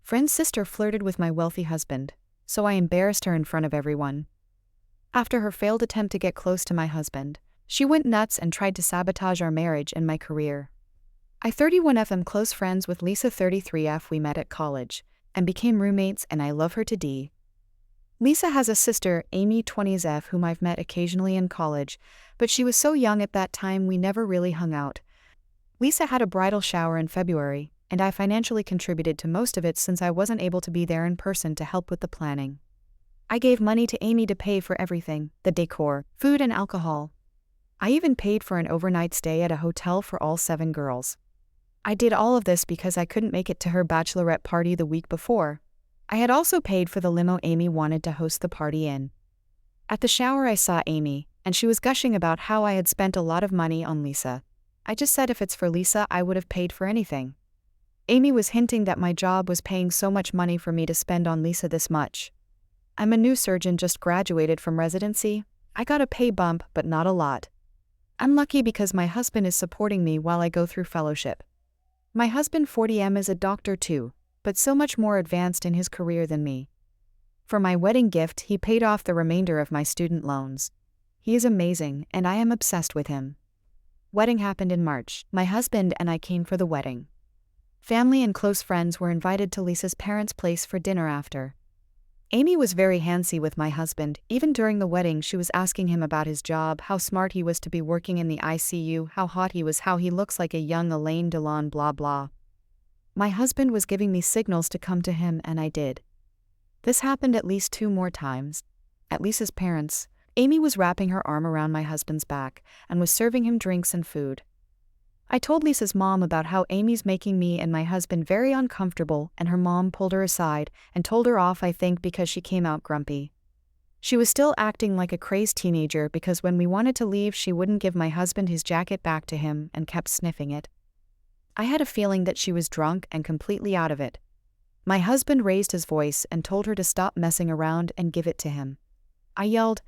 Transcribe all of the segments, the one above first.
Friend's sister flirted with my wealthy husband, so I embarrassed her in front of everyone. After her failed attempt to get close to my husband, she went nuts and tried to sabotage our marriage and my career. I 31F am close friends with Lisa 33F. We met at college and became roommates, and I love her to D. Lisa has a sister, Amy 20F, whom I've met occasionally in college, but she was so young at that time we never really hung out. Lisa had a bridal shower in February, and I financially contributed to most of it since I wasn't able to be there in person to help with the planning. I gave money to Amy to pay for everything, the decor, food and alcohol. I even paid for an overnight stay at a hotel for all 7 girls. I did all of this because I couldn't make it to her bachelorette party the week before. I had also paid for the limo Amy wanted to host the party in. At the shower I saw Amy, and she was gushing about how I had spent a lot of money on Lisa. I just said if it's for Lisa I would have paid for anything. Amy was hinting that my job was paying so much money for me to spend on Lisa this much. I'm a new surgeon, just graduated from residency. I got a pay bump, but not a lot. I'm lucky because my husband is supporting me while I go through fellowship. My husband 40M is a doctor too, but so much more advanced in his career than me. For my wedding gift he paid off the remainder of my student loans. He is amazing and I am obsessed with him. Wedding happened in March. My husband and I came for the wedding. Family and close friends were invited to Lisa's parents' place for dinner after. Amy was very handsy with my husband. Even during the wedding she was asking him about his job, how smart he was to be working in the ICU, how hot he was, how he looks like a young Alain Delon, blah blah. My husband was giving me signals to come to him and I did. This happened at least 2 more times. At Lisa's parents, Amy was wrapping her arm around my husband's back and was serving him drinks and food. I told Lisa's mom about how Amy's making me and my husband very uncomfortable, and her mom pulled her aside and told her off, I think because she came out grumpy. She was still acting like a crazed teenager because when we wanted to leave she wouldn't give my husband his jacket back to him and kept sniffing it. I had a feeling that she was drunk and completely out of it. My husband raised his voice and told her to stop messing around and give it to him. I yelled,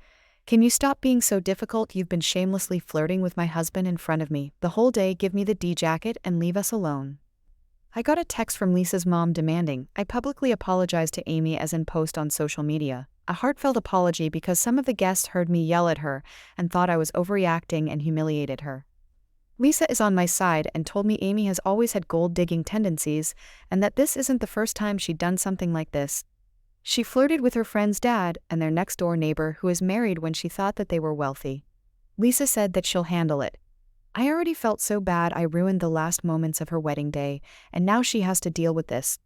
"Can you stop being so difficult? You've been shamelessly flirting with my husband in front of me the whole day. Give me the D jacket and leave us alone." I got a text from Lisa's mom demanding I publicly apologize to Amy, as in post on social media. A heartfelt apology because some of the guests heard me yell at her and thought I was overreacting and humiliated her. Lisa is on my side and told me Amy has always had gold-digging tendencies and that this isn't the first time she'd done something like this. She flirted with her friend's dad and their next-door neighbor who is married when she thought that they were wealthy. Lisa said that she'll handle it. I already felt so bad I ruined the last moments of her wedding day, and now she has to deal with this.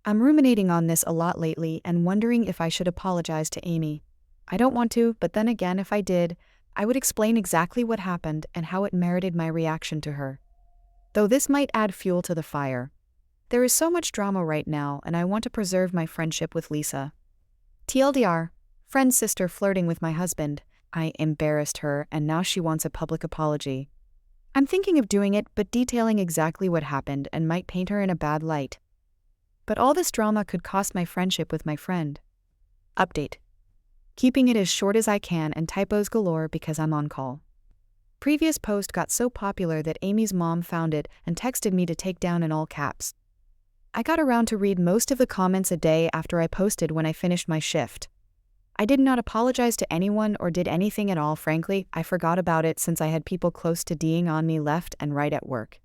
I'm ruminating on this a lot lately and wondering if I should apologize to Amy. I don't want to, but then again if I did, I would explain exactly what happened and how it merited my reaction to her. Though this might add fuel to the fire. There is so much drama right now and I want to preserve my friendship with Lisa. TLDR, friend's sister flirting with my husband. I embarrassed her and now she wants a public apology. I'm thinking of doing it but detailing exactly what happened and might paint her in a bad light. But all this drama could cost my friendship with my friend. Update. Keeping it as short as I can and typos galore because I'm on call. Previous post got so popular that Amy's mom found it and texted me to take down in all caps. I got around to read most of the comments a day after I posted when I finished my shift. I did not apologize to anyone or did anything at all. Frankly, I forgot about it since I had people close to D'ing on me left and right at work.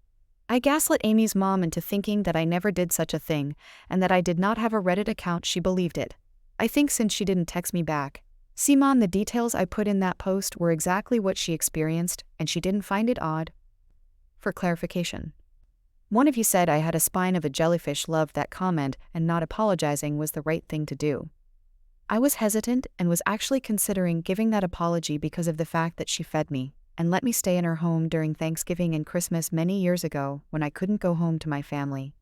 I gaslit Amy's mom into thinking that I never did such a thing and that I did not have a Reddit account. She believed it. I think since she didn't text me back. Simon, the details I put in that post were exactly what she experienced, and she didn't find it odd. For clarification. One of you said I had a spine of a jellyfish. Loved that comment, and not apologizing was the right thing to do. I was hesitant and was actually considering giving that apology because of the fact that she fed me and let me stay in her home during Thanksgiving and Christmas many years ago when I couldn't go home to my family.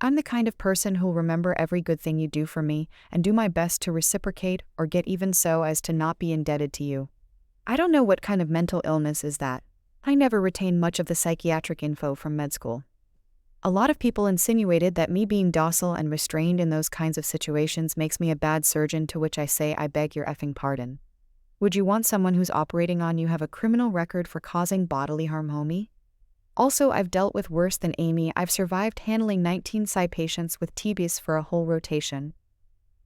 I'm the kind of person who'll remember every good thing you do for me and do my best to reciprocate or get even so as to not be indebted to you. I don't know what kind of mental illness is that. I never retained much of the psychiatric info from med school. A lot of people insinuated that me being docile and restrained in those kinds of situations makes me a bad surgeon, to which I say I beg your effing pardon. Would you want someone who's operating on you have a criminal record for causing bodily harm, homie? Also, I've dealt with worse than Amy. I've survived handling 19 Psy patients with TBS for a whole rotation.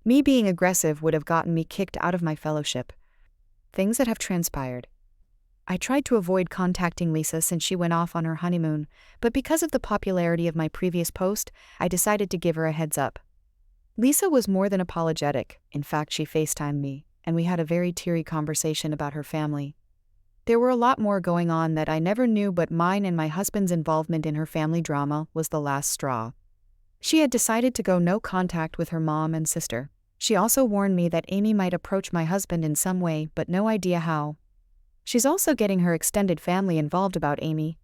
Me being aggressive would have gotten me kicked out of my fellowship. Things that have transpired. I tried to avoid contacting Lisa since she went off on her honeymoon, but because of the popularity of my previous post, I decided to give her a heads up. Lisa was more than apologetic. In fact, she FaceTimed me, and we had a very teary conversation about her family. There were a lot more going on that I never knew, but mine and my husband's involvement in her family drama was the last straw. She had decided to go no contact with her mom and sister. She also warned me that Amy might approach my husband in some way, but no idea how. She's also getting her extended family involved about Amy.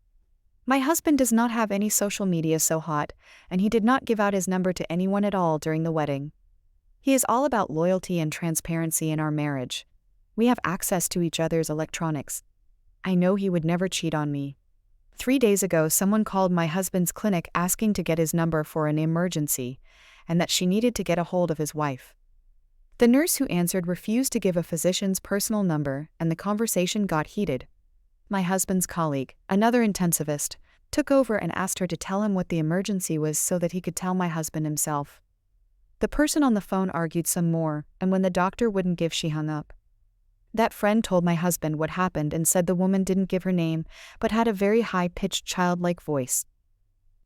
My husband does not have any social media so hot, and he did not give out his number to anyone at all during the wedding. He is all about loyalty and transparency in our marriage. We have access to each other's electronics. I know he would never cheat on me. 3 days ago, someone called my husband's clinic asking to get his number for an emergency, and that she needed to get a hold of his wife. The nurse who answered refused to give a physician's personal number, and the conversation got heated. My husband's colleague, another intensivist, took over and asked her to tell him what the emergency was so that he could tell my husband himself. The person on the phone argued some more, and when the doctor wouldn't give, she hung up. That friend told my husband what happened and said the woman didn't give her name, but had a very high-pitched childlike voice.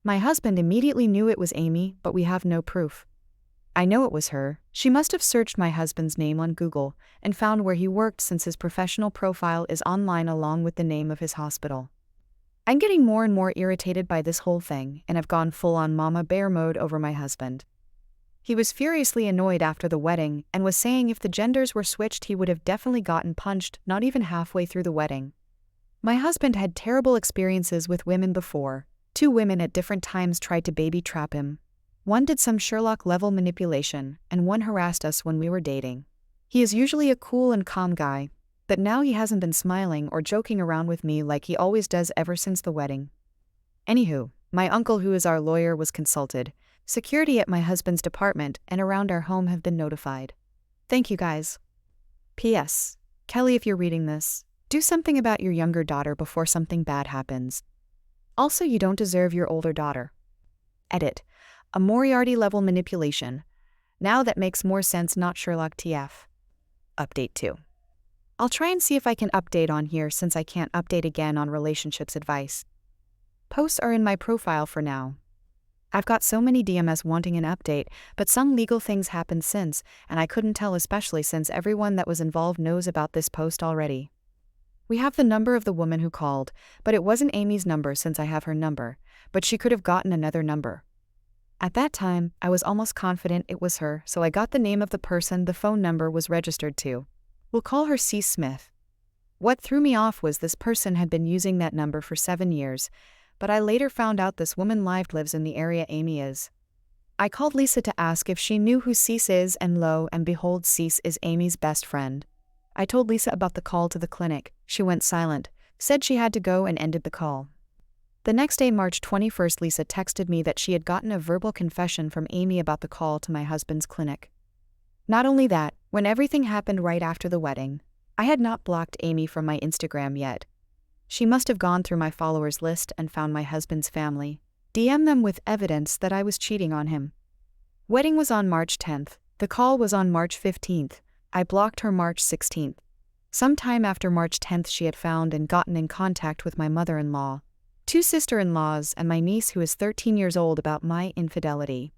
My husband immediately knew it was Amy, but we have no proof. I know it was her. She must have searched my husband's name on Google and found where he worked, since his professional profile is online along with the name of his hospital. I'm getting more and more irritated by this whole thing, and I've gone full-on mama bear mode over my husband. He was furiously annoyed after the wedding and was saying if the genders were switched he would have definitely gotten punched not even halfway through the wedding. My husband had terrible experiences with women before. 2 women at different times tried to baby trap him. One did some Sherlock-level manipulation, and one harassed us when we were dating. He is usually a cool and calm guy, but now he hasn't been smiling or joking around with me like he always does ever since the wedding. Anywho, my uncle, who is our lawyer, was consulted. Security at my husband's department and around our home have been notified. Thank you guys. P.S. Kelly, if you're reading this, do something about your younger daughter before something bad happens. Also, you don't deserve your older daughter. Edit. A Moriarty-level manipulation. Now that makes more sense, not Sherlock TF. Update 2. I'll try and see if I can update on here since I can't update again on relationships advice. Posts are in my profile for now. I've got so many DMs wanting an update, but some legal things happened since, and I couldn't tell, especially since everyone that was involved knows about this post already. We have the number of the woman who called, but it wasn't Amy's number since I have her number, but she could have gotten another number. At that time, I was almost confident it was her, so I got the name of the person the phone number was registered to. We'll call her C. Smith. What threw me off was this person had been using that number for 7 years, but I later found out this woman lives in the area Amy is. I called Lisa to ask if she knew who Cease is, and lo and behold, Cease is Amy's best friend. I told Lisa about the call to the clinic. She went silent, said she had to go, and ended the call. The next day, March 21st, Lisa texted me that she had gotten a verbal confession from Amy about the call to my husband's clinic. Not only that, when everything happened right after the wedding, I had not blocked Amy from my Instagram yet. She must have gone through my followers list and found my husband's family, DM them with evidence that I was cheating on him. Wedding was on March 10th. The call was on March 15th. I blocked her March 16th. Sometime after March 10th, she had found and gotten in contact with my mother-in-law, 2 sister-in-laws, and my niece, who is 13 years old, about my infidelity.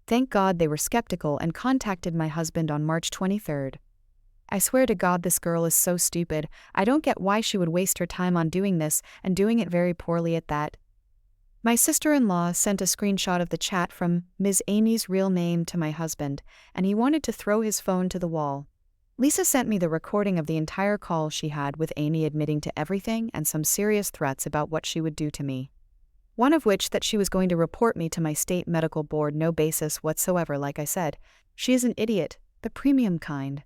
Thank God they were skeptical and contacted my husband on March 23rd. I swear to God, this girl is so stupid. I don't get why she would waste her time on doing this, and doing it very poorly at that. My sister-in-law sent a screenshot of the chat from Ms. Amy's real name to my husband, and he wanted to throw his phone to the wall. Lisa sent me the recording of the entire call she had with Amy, admitting to everything and some serious threats about what she would do to me. One of which that she was going to report me to my state medical board, no basis whatsoever. Like I said, she is an idiot, the premium kind.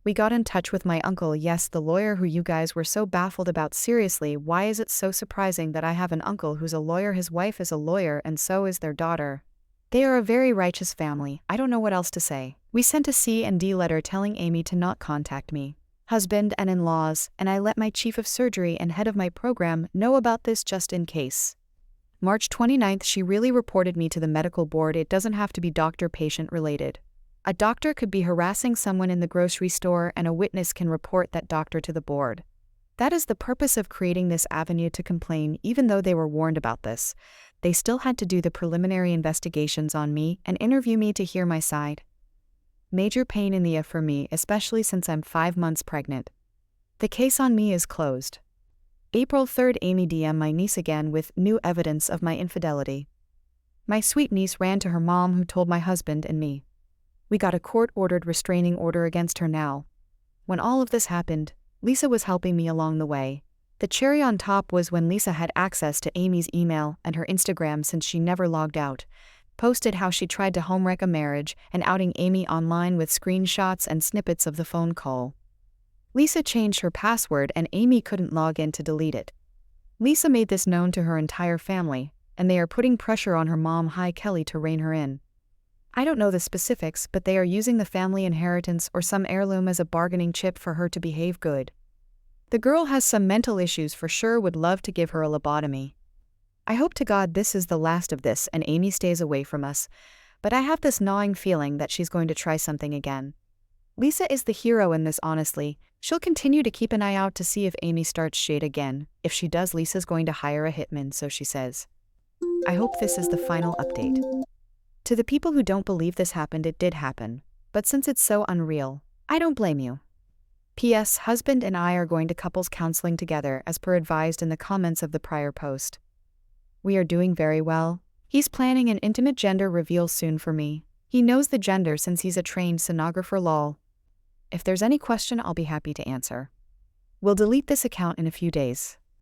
We got in touch with my uncle, yes, the lawyer who you guys were so baffled about. Seriously, why is it so surprising that I have an uncle who's a lawyer? His wife is a lawyer, and so is their daughter. They are a very righteous family. I don't know what else to say. We sent a C&D letter telling Amy to not contact me. husband and in-laws, and I let my chief of surgery and head of my program know about this just in case. March 29th, she really reported me to the medical board. It doesn't have to be doctor-patient related. A doctor could be harassing someone in the grocery store and a witness can report that doctor to the board. That is the purpose of creating this avenue to complain. Even though they were warned about this, they still had to do the preliminary investigations on me and interview me to hear my side. Major pain in the for me, especially since I'm 5 months pregnant. The case on me is closed. April 3rd, Amy DM my niece again with new evidence of my infidelity. My sweet niece ran to her mom, who told my husband and me. We got a court-ordered restraining order against her now. When all of this happened, Lisa was helping me along the way. The cherry on top was when Lisa had access to Amy's email and her Instagram since she never logged out, posted how she tried to homewreck a marriage and outing Amy online with screenshots and snippets of the phone call. Lisa changed her password and Amy couldn't log in to delete it. Lisa made this known to her entire family, and they are putting pressure on her mom, Kelly, to rein her in. I don't know the specifics, but they are using the family inheritance or some heirloom as a bargaining chip for her to behave good. The girl has some mental issues for sure. Would love to give her a lobotomy. I hope to God this is the last of this and Amy stays away from us, but I have this gnawing feeling that she's going to try something again. Lisa is the hero in this, honestly. She'll continue to keep an eye out to see if Amy starts shade again. If she does, Lisa's going to hire a hitman, so she says. I hope this is the final update. To the people who don't believe this happened, it did happen. But since it's so unreal, I don't blame you. P.S. Husband and I are going to couples counseling together as per advised in the comments of the prior post. We are doing very well. He's planning an intimate gender reveal soon for me. He knows the gender since he's a trained sonographer. Lol. If there's any question, I'll be happy to answer. We'll delete this account in a few days.